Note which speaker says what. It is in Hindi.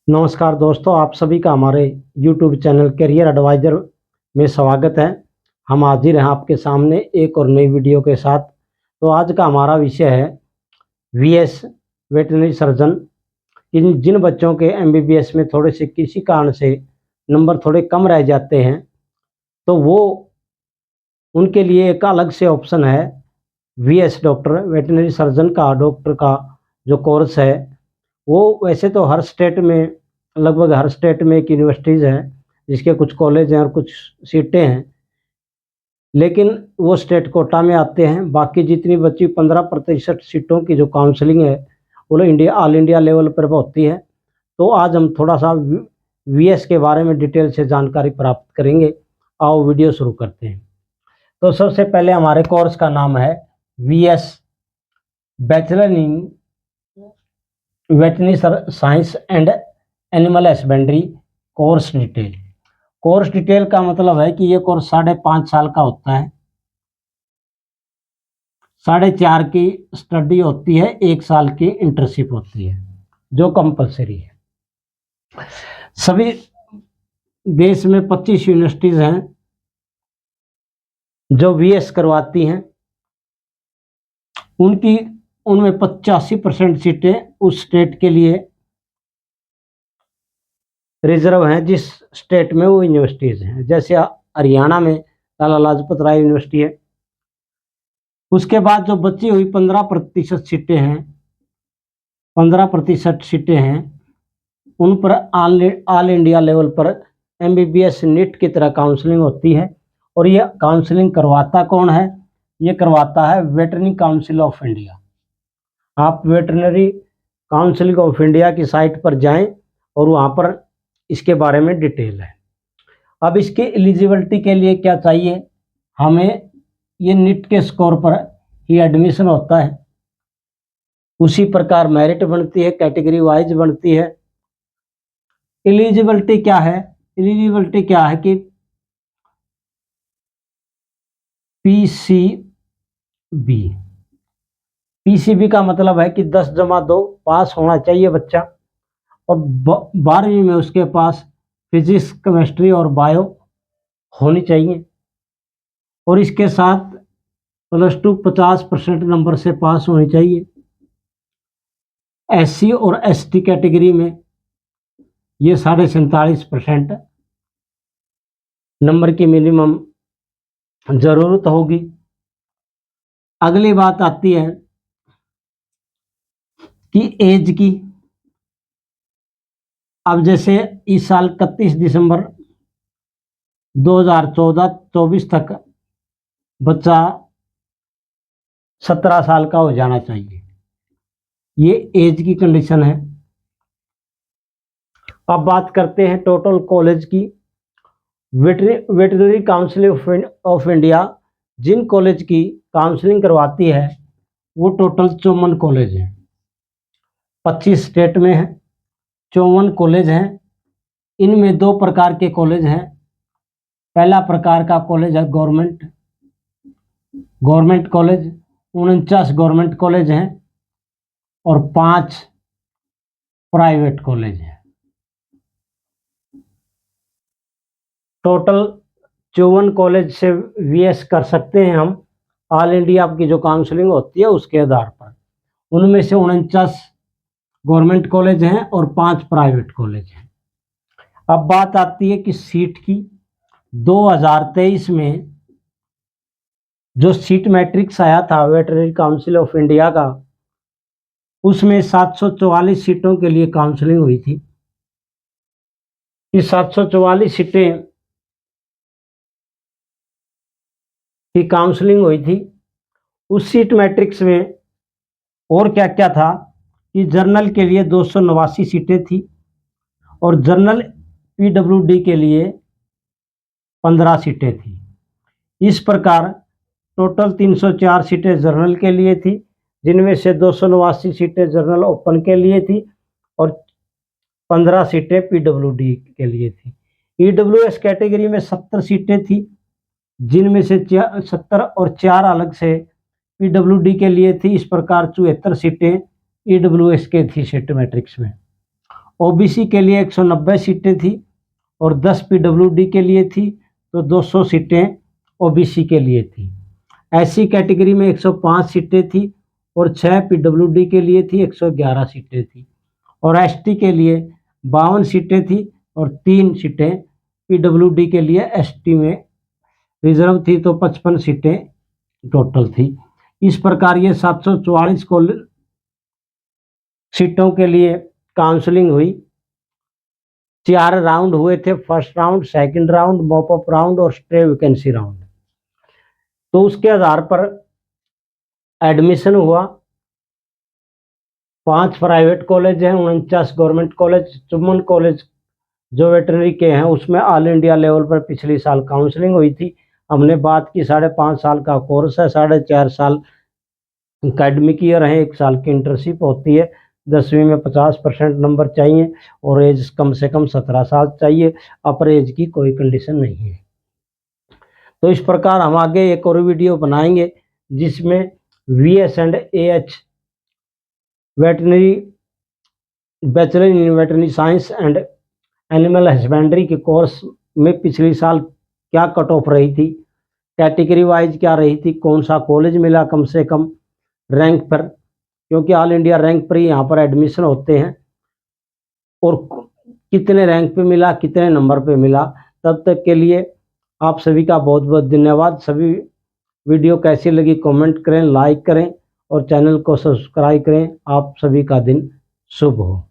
Speaker 1: नमस्कार दोस्तों, आप सभी का हमारे YouTube चैनल करियर एडवाइज़र में स्वागत है। हम हाजिर हैं आपके सामने एक और नई वीडियो के साथ। तो आज का हमारा विषय है वीएस वेटरनरी सर्जन। जिन बच्चों के एमबीबीएस में थोड़े से किसी कारण से नंबर थोड़े कम रह जाते हैं, तो वो उनके लिए एक अलग से ऑप्शन है। वीएस डॉक्टर वेटरनरी सर्जन का डॉक्टर का जो कोर्स है, वो वैसे तो हर स्टेट में, लगभग हर स्टेट में एक यूनिवर्सिटीज़ है जिसके कुछ कॉलेज हैं और कुछ सीटें हैं, लेकिन वो स्टेट कोटा में आते हैं। बाकी जितनी बची 15% सीटों की जो काउंसलिंग है वो ऑल इंडिया लेवल पर होती है। तो आज हम थोड़ा सा वीएस के बारे में डिटेल से जानकारी प्राप्त करेंगे। आओ वीडियो शुरू करते हैं। तो सबसे पहले हमारे कोर्स का नाम है V S bachelor in veterinary science and animal husbandry. Course detail. Course detail का मतलब है कि ये कोर्स 5.5 साल का होता है। 4.5 की स्टडी होती है, 1 साल की इंटर्नशिप होती है जो कंपलसरी है। सभी देश में 25 यूनिवर्सिटीज़ हैं जो वीएस करवाती हैं। उनमें 85% सीटें उस स्टेट के लिए रिजर्व हैं जिस स्टेट में वो यूनिवर्सिटीज़ हैं। जैसे हरियाणा में लाला लाजपत राय यूनिवर्सिटी है। उसके बाद जो बची हुई 15% सीटें हैं, 15% सीटें हैं, उन पर ऑल इंडिया लेवल पर एमबीबीएस नीट की तरह काउंसलिंग होती है। और ये काउंसलिंग करवाता कौन है? ये करवाता है वेटरनरी काउंसिल ऑफ इंडिया। आप वेटरनरी काउंसिल ऑफ इंडिया की साइट पर जाएं और वहाँ पर इसके बारे में डिटेल है। अब इसके एलिजिबिलिटी के लिए क्या चाहिए? हमें ये नीट के स्कोर पर ही एडमिशन होता है। उसी प्रकार मेरिट बनती है, कैटेगरी वाइज बनती है। एलिजिबिलिटी क्या है? एलिजिबिलिटी क्या है कि पीसीबी का मतलब है कि 10+2 पास होना चाहिए बच्चा, और 12वीं में उसके पास फिजिक्स, केमिस्ट्री और बायो होनी चाहिए। और इसके साथ +2 50% नंबर से पास होनी चाहिए। एससी और एसटी कैटेगरी में ये 47.5% नंबर की मिनिमम ज़रूरत होगी। अगली बात आती है कि एज की। अब जैसे इस साल 31 दिसंबर 2024 तक बच्चा 17 साल का हो जाना चाहिए। ये एज की कंडीशन है। अब बात करते हैं टोटल कॉलेज की। वेटरनरी काउंसिल ऑफ इंडिया जिन कॉलेज की काउंसलिंग करवाती है वो टोटल 54 कॉलेज हैं। 25 स्टेट में है, 54 कॉलेज हैं। इनमें 2 प्रकार के कॉलेज हैं। पहला प्रकार का कॉलेज है गवर्नमेंट कॉलेज। 49 गवर्नमेंट कॉलेज हैं और 5 प्राइवेट कॉलेज हैं। टोटल 54 कॉलेज से वीएस कर सकते हैं हम, ऑल इंडिया की जो काउंसलिंग होती है उसके आधार पर। उनमें से 49 गवर्नमेंट कॉलेज हैं और 5 प्राइवेट कॉलेज हैं। अब बात आती है कि सीट की। 2023 में जो सीट मैट्रिक्स आया था वेटरनरी काउंसिल ऑफ इंडिया का, उसमें 744 सीटों के लिए काउंसलिंग हुई थी। इस 744 सीटें की काउंसलिंग हुई थी। उस सीट मैट्रिक्स में और क्या क्या था कि जर्नल के लिए 289 सीटें थी और जर्नल पीडब्ल्यूडी के लिए 15 सीटें थी। इस प्रकार टोटल 304 सीटें जर्नल के लिए थी, जिनमें से 289 सीटें जर्नल ओपन के लिए थी और 15 सीटें पीडब्ल्यूडी के लिए थी। ईडब्ल्यूएस कैटेगरी में 70 सीटें थी, जिनमें से 70 और 4 अलग से पीडब्ल्यूडी के लिए थी। इस प्रकार 74 सीटें ईडब्ल्यूएस के थी सीट मैट्रिक्स में। ओबीसी के लिए 190 सीटें थी और 10 पीडब्ल्यूडी के लिए थी, तो 200 सीटें ओबीसी के लिए थी। एससी कैटेगरी में 105 सीटें थी और 6 पीडब्ल्यूडी के लिए थी, 111 सीटें थी। और एसटी के लिए 52 सीटें थी और 3 सीटें पीडब्ल्यूडी के लिए एसटी में रिजर्व थी, तो 55 सीटें टोटल थी। इस प्रकार ये 744 सीटों के लिए काउंसलिंग हुई। 4 राउंड हुए थे, first round, second round, mop up round और स्टे वैकेंसी राउंड। तो उसके आधार पर एडमिशन हुआ। 5 प्राइवेट कॉलेज हैं, 49 गवर्नमेंट कॉलेज, 54 कॉलेज जो वेटरनरी के हैं उसमें ऑल इंडिया लेवल पर पिछली साल काउंसलिंग हुई थी। हमने बात की 5.5 साल का कोर्स है, 4.5 साल एकेडमिक ईयर है, 1 साल की इंटर्नशिप होती है। 10वीं में 50% नंबर चाहिए और एज कम से कम 17 साल चाहिए। अपर एज की कोई कंडीशन नहीं है। तो इस प्रकार हम आगे एक और वीडियो बनाएंगे जिसमें VS and AH veterinary bachelor in veterinary science and animal husbandry के कोर्स में पिछली साल क्या कट ऑफ रही थी, कैटेगरी वाइज क्या रही थी, कौन सा कॉलेज मिला कम से कम रैंक पर, क्योंकि ऑल इंडिया रैंक पर ही यहाँ पर एडमिशन होते हैं, और कितने रैंक पे मिला, कितने नंबर पे मिला। तब तक के लिए आप सभी का बहुत बहुत धन्यवाद। सभी वीडियो कैसी लगी कमेंट करें, लाइक करें और चैनल को सब्सक्राइब करें। आप सभी का दिन शुभ हो।